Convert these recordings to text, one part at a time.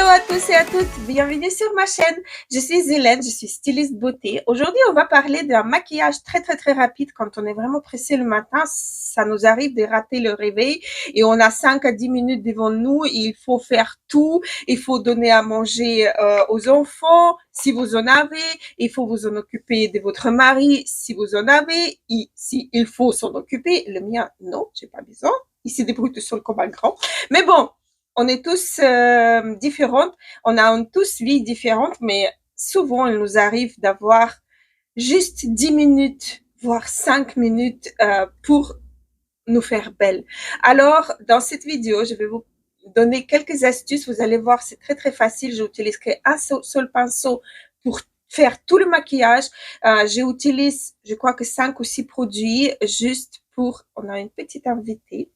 à tous et à toutes, bienvenue sur ma chaîne. Je suis Hélène, je suis styliste beauté. Aujourd'hui, on va parler d'un maquillage très rapide quand on est vraiment pressé le matin. Ça nous arrive de rater le réveil et on a 5 à 10 minutes devant nous. Il faut faire tout, il faut donner à manger aux enfants si vous en avez, il faut vous en occuper de votre mari si vous en avez, si il faut s'en occuper. Le mien, non, j'ai pas besoin. Il se débrouille tout seul comme un grand. Mais bon, on est tous différentes, on a tous vie différente, mais souvent il nous arrive d'avoir juste 10 minutes, voire 5 minutes pour nous faire belle. Alors, dans cette vidéo, je vais vous donner quelques astuces. Vous allez voir, c'est très facile. J'utilise qu'un seul pinceau pour faire tout le maquillage. J'utilise, je crois que 5 ou 6 produits juste pour... On a une petite invitée.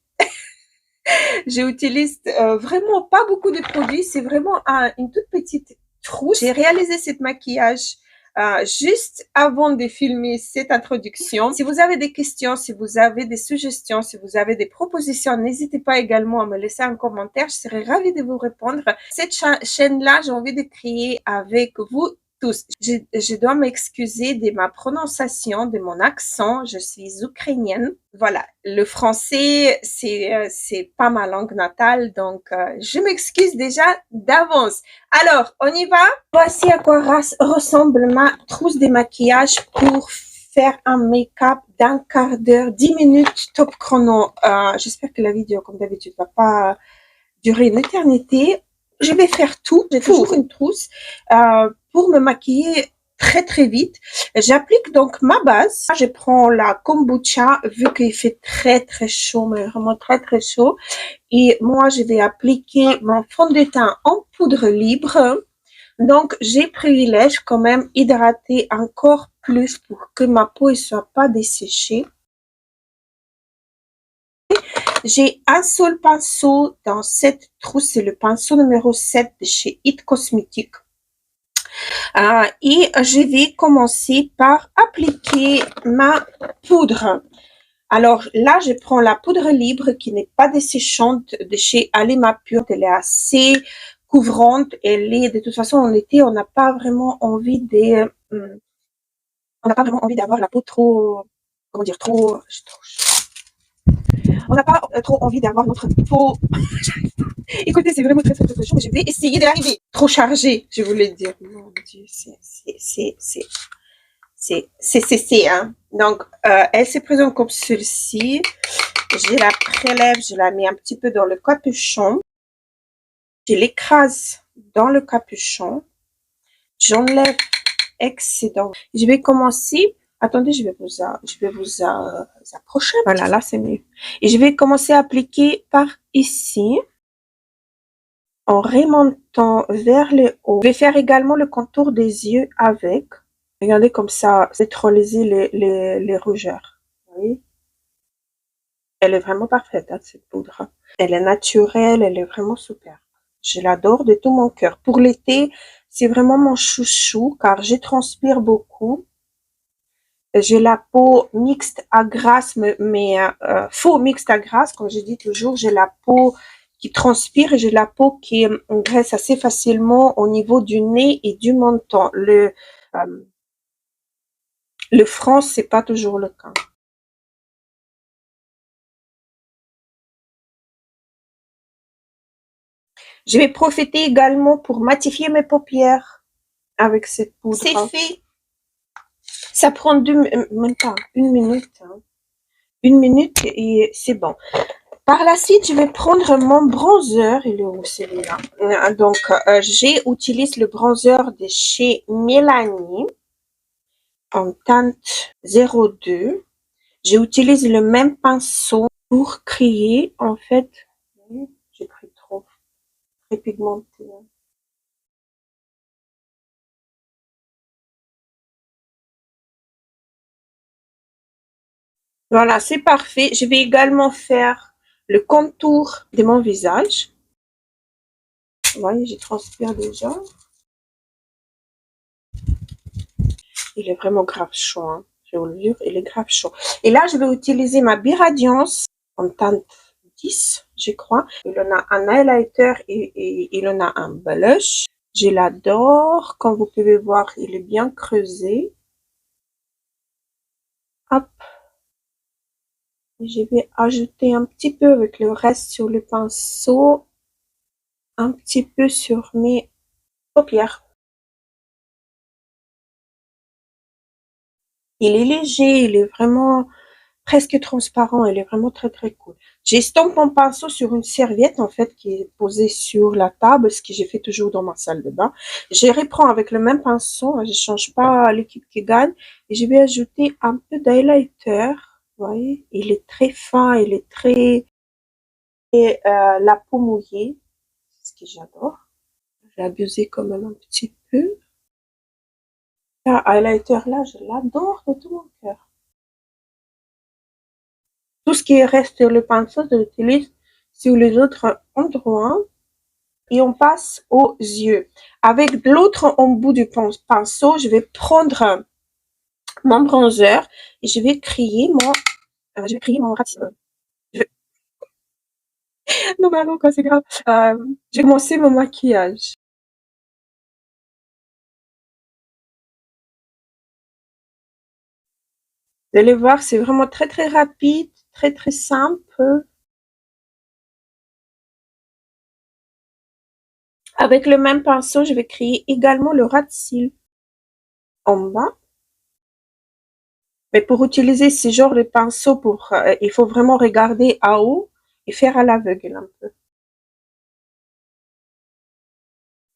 J'utilise vraiment pas beaucoup de produits, c'est vraiment une toute petite trousse. J'ai réalisé ce maquillage juste avant de filmer cette introduction. Si vous avez des questions, si vous avez des suggestions, si vous avez des propositions, n'hésitez pas également à me laisser un commentaire. Je serai ravie de vous répondre. Cette chaîne-là, j'ai envie de créer avec vous tous. Je dois m'excuser de ma prononciation, de mon accent. Je suis ukrainienne. Voilà, le français, c'est pas ma langue natale, donc je m'excuse déjà d'avance. Alors, on y va? Voici à quoi ressemble ma trousse de maquillage pour faire un make-up d'un quart d'heure, 10 minutes top chrono. J'espère que la vidéo, comme d'habitude, va pas durer une éternité. Je vais faire tout. J'ai toujours une trousse pour me maquiller très vite. J'applique donc ma base. Je prends la kombucha vu qu'il fait très chaud, mais vraiment très chaud. Et moi, je vais appliquer mon fond de teint en poudre libre. Donc, j'ai privilège quand même hydrater encore plus pour que ma peau ne soit pas desséchée. J'ai un seul pinceau dans cette trousse, c'est le pinceau numéro 7 de chez It Cosmetics. Et je vais commencer par appliquer ma poudre. Alors là, je prends la poudre libre qui n'est pas desséchante de chez Alima Pure. Elle est assez couvrante. Elle est, de toute façon, en été, on n'a pas vraiment envie d'avoir la peau trop, comment dire, trop, on n'a pas trop envie d'avoir notre peau. Écoutez, c'est vraiment très chaud, mais je vais essayer d'arriver. Trop chargé, je voulais dire. Mon Dieu, c'est, hein. Donc, elle se présente comme celle-ci. Je la prélève, je la mets un petit peu dans le capuchon. Je l'écrase dans le capuchon. J'enlève excédent. Je vais commencer. Attendez, je vais vous approcher. Voilà, là c'est mieux. Et je vais commencer à appliquer par ici, en remontant vers le haut. Je vais faire également le contour des yeux avec. Regardez comme ça, neutraliser les rougeurs. Vous voyez? Elle est vraiment parfaite, hein, cette poudre. Elle est naturelle, elle est vraiment super. Je l'adore de tout mon cœur. Pour l'été, c'est vraiment mon chouchou car je transpire beaucoup. J'ai la peau mixte à grasse, mais faux mixte à grasse, comme je dis toujours. J'ai la peau qui transpire et j'ai la peau qui engraisse assez facilement au niveau du nez et du menton. Le front, c'est pas toujours le cas. Je vais profiter également pour matifier mes paupières avec cette poudre. C'est fait. Ça prend même pas une minute. Hein. Une minute et c'est bon. Par la suite, je vais prendre mon bronzer. Il est où celui-là? Donc, j'utilise le bronzer de chez Mélanie en teinte 02. J'utilise le même pinceau pour créer, en fait, j'ai pris trop, très pigmenté. Voilà, c'est parfait. Je vais également faire le contour de mon visage. Vous voyez, je transpire déjà. Il est vraiment grave chaud, hein. Je vous le jure, il est grave chaud. Et là, je vais utiliser ma Biradiance en teinte 6, je crois. Il en a un highlighter et il en a un blush. Je l'adore. Comme vous pouvez voir, il est bien creusé. Hop. Je vais ajouter un petit peu avec le reste sur le pinceau. Un petit peu sur mes paupières. Il est léger, il est vraiment presque transparent, il est vraiment très très cool. J'estompe mon pinceau sur une serviette en fait qui est posée sur la table, ce que j'ai fait toujours dans ma salle de bain. Je reprends avec le même pinceau, je change pas l'équipe qui gagne et je vais ajouter un peu d'highlighter. Vous voyez, il est très fin, il est très et la peau mouillée, c'est ce que j'adore. J'ai abusé quand même un petit peu. Ce highlighter là, je l'adore de tout mon cœur. Tout ce qui reste sur le pinceau, je l'utilise sur les autres endroits. Et on passe aux yeux. Avec l'autre embout du pinceau, je vais prendre mon bronzer et je vais créer mon non, mais non, quoi, c'est grave. Je vais commencer mon maquillage. Vous allez voir, c'est vraiment très très rapide, très très simple. Avec le même pinceau, je vais créer également le ras de cils en bas. Mais pour utiliser ce genre de pinceau, il faut vraiment regarder à haut et faire à l'aveugle un peu.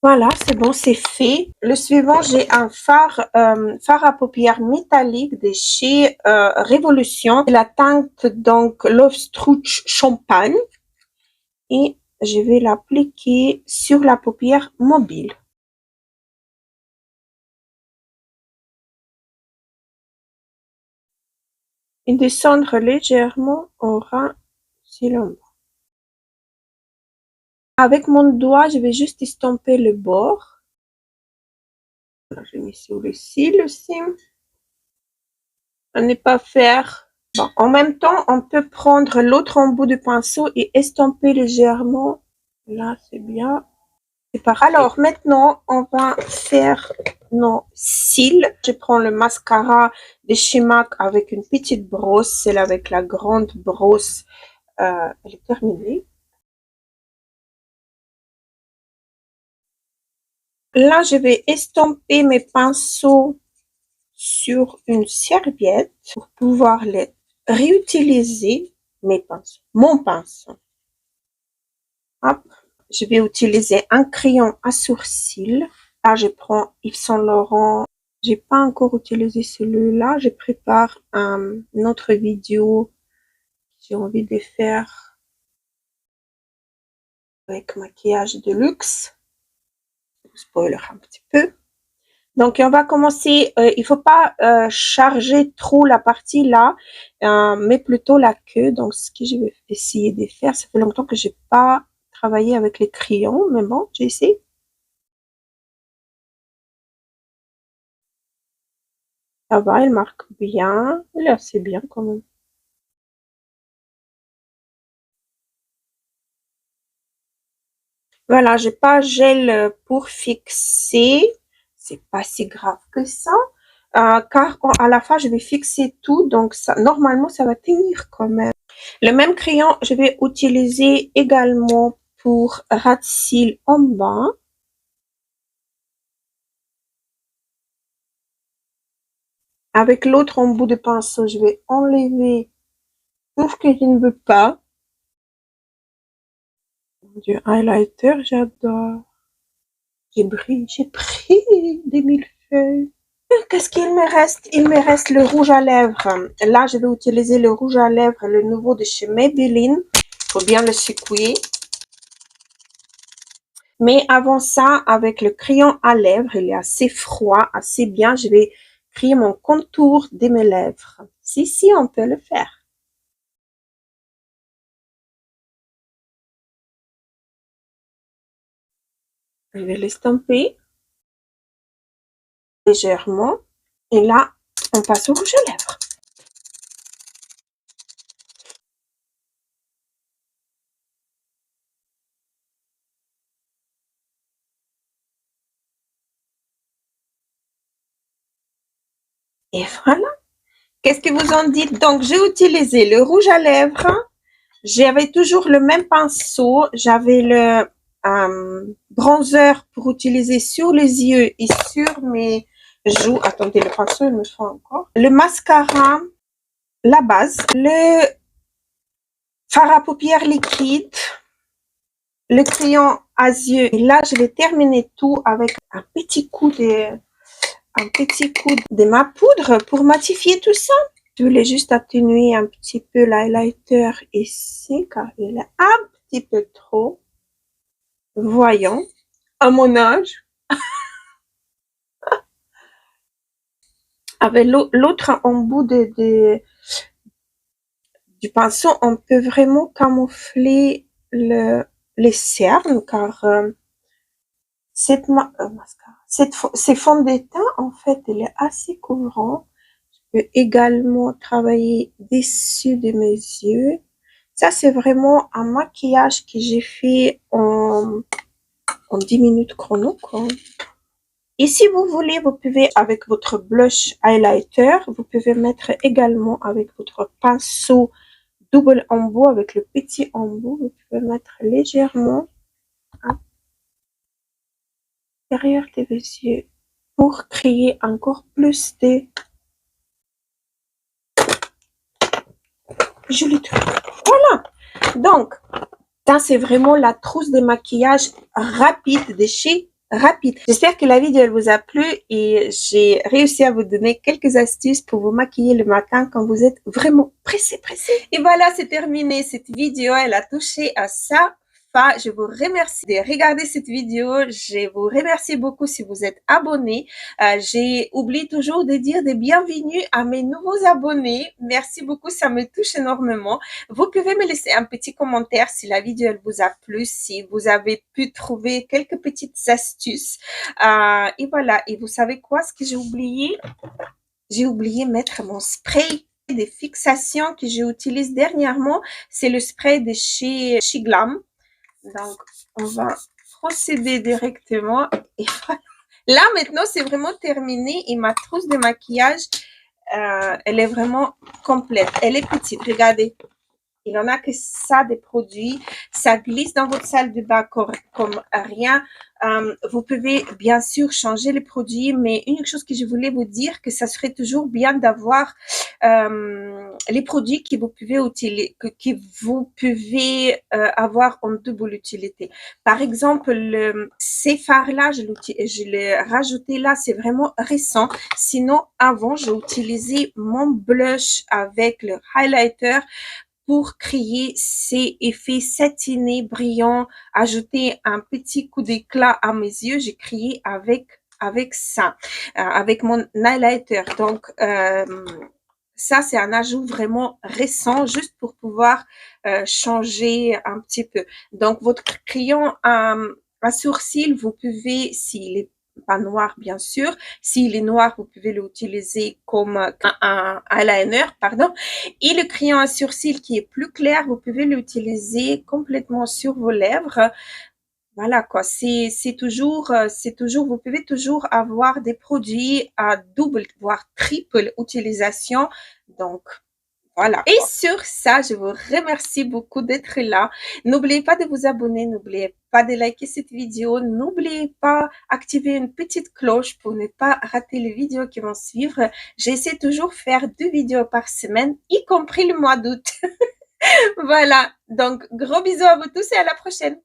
Voilà, c'est bon, c'est fait. Le suivant, j'ai un fard à paupières métallique de chez Révolution. La teinte donc Love Struch Champagne. Et je vais l'appliquer sur la paupière mobile. Et descendre légèrement au ras sur l'ombre. Avec mon doigt, je vais juste estomper le bord. Je mets sur le cil aussi. À ne pas faire. Bon, en même temps, on peut prendre l'autre embout du pinceau et estomper légèrement. Là, c'est bien. C'est parfait. Alors, maintenant, on va faire nos cils. Je prends le mascara de chez MAC avec une petite brosse. Celle avec la grande brosse, elle est terminée. Là, je vais estomper mes pinceaux sur une serviette pour pouvoir les réutiliser, mes pinceaux, mon pinceau. Hop. Je vais utiliser un crayon à sourcils. Là, je prends Yves Saint Laurent. J'ai pas encore utilisé celui-là. Je prépare une autre vidéo. J'ai envie de faire avec maquillage de luxe. Je vous spoiler un petit peu. Donc, on va commencer. Il faut pas charger trop la partie là, mais plutôt la queue. Donc, ce que je vais essayer de faire, ça fait longtemps que j'ai pas travaillé avec les crayons, mais bon, j'ai essayé. Ça va, elle marque bien. Elle est assez bien quand même. Voilà, j'ai pas gel pour fixer. C'est pas si grave que ça. Car à la fin, je vais fixer tout. Donc, ça, normalement, ça va tenir quand même. Le même crayon, je vais utiliser également pour ras de cils en bas. Avec l'autre embout de pinceau, je vais enlever tout ce que je ne veux pas. Du highlighter, j'adore. J'ai pris des millefeuilles. Qu'est-ce qu'il me reste? Il me reste le rouge à lèvres. Là, je vais utiliser le rouge à lèvres, le nouveau de chez Maybelline. Il faut bien le secouer. Mais avant ça, avec le crayon à lèvres, il est assez froid, assez bien. Je vais créer mon contour de mes lèvres. Si, on peut le faire. Je vais l'estomper légèrement. Et là, on passe au rouge à lèvres. Et voilà. Qu'est-ce que vous en dites? Donc, j'ai utilisé le rouge à lèvres. J'avais toujours le même pinceau. J'avais le bronzer pour utiliser sur les yeux et sur mes joues. Attendez, le pinceau, il me faut encore. Le mascara, la base, le fard à paupières liquide, le crayon à yeux. Et là, je vais terminer tout avec un petit coup de ma poudre pour matifier tout ça. Je voulais juste atténuer un petit peu l'highlighter ici, car il est un petit peu trop voyant à mon âge. Avec l'autre embout du pinceau, on peut vraiment camoufler les cernes, car ces fonds de teint, en fait, il est assez couvrant. Je peux également travailler dessus de mes yeux. Ça, c'est vraiment un maquillage que j'ai fait en 10 minutes chrono, quoi. Et si vous voulez, vous pouvez, avec votre blush highlighter, vous pouvez mettre également avec votre pinceau double embout, avec le petit embout, vous pouvez mettre légèrement derrière vos yeux pour créer encore plus de joli truc. Voilà. Donc, ça, c'est vraiment la trousse de maquillage rapide de chez Rapide. J'espère que la vidéo elle vous a plu et j'ai réussi à vous donner quelques astuces pour vous maquiller le matin quand vous êtes vraiment pressé. Et voilà, c'est terminé. Cette vidéo, elle a touché à ça. Je vous remercie de regarder cette vidéo. Je vous remercie beaucoup si vous êtes abonnés. J'ai oublié toujours de dire des bienvenus à mes nouveaux abonnés. Merci beaucoup, ça me touche énormément. Vous pouvez me laisser un petit commentaire si la vidéo elle vous a plu, si vous avez pu trouver quelques petites astuces. Et voilà, et vous savez quoi, ce que j'ai oublié? J'ai oublié de mettre mon spray de fixation que j'utilise dernièrement. C'est le spray de chez Glam. Donc, on va procéder directement. Et voilà. Là, maintenant, c'est vraiment terminé. Et ma trousse de maquillage, elle est vraiment complète. Elle est petite. Regardez. Il en a que ça des produits. Ça glisse dans votre salle de bain comme rien. Vous pouvez bien sûr changer les produits, mais une chose que je voulais vous dire, que ça serait toujours bien d'avoir les produits que vous pouvez utiliser, que vous pouvez avoir en double utilité. Par exemple, ces fards-là, je l'ai rajouté là, c'est vraiment récent. Sinon, avant, j'ai utilisé mon blush avec le highlighter pour créer ces effets satinés, brillants, ajouter un petit coup d'éclat à mes yeux. J'ai créé avec ça, avec mon highlighter. Donc, ça, c'est un ajout vraiment récent, juste pour pouvoir changer un petit peu. Donc, votre crayon à sourcils, vous pouvez, s'il est pas noir, bien sûr. S'il est noir, vous pouvez l'utiliser comme un eyeliner, pardon. Et le crayon à sourcils qui est plus clair, vous pouvez l'utiliser complètement sur vos lèvres. Voilà quoi, c'est toujours, vous pouvez toujours avoir des produits à double, voire triple utilisation. Donc, voilà. Et sur ça, je vous remercie beaucoup d'être là. N'oubliez pas de vous abonner, n'oubliez pas de liker cette vidéo, n'oubliez pas d'activer une petite cloche pour ne pas rater les vidéos qui vont suivre. J'essaie toujours de faire 2 vidéos par semaine, y compris le mois d'août. Voilà. Donc, gros bisous à vous tous et à la prochaine.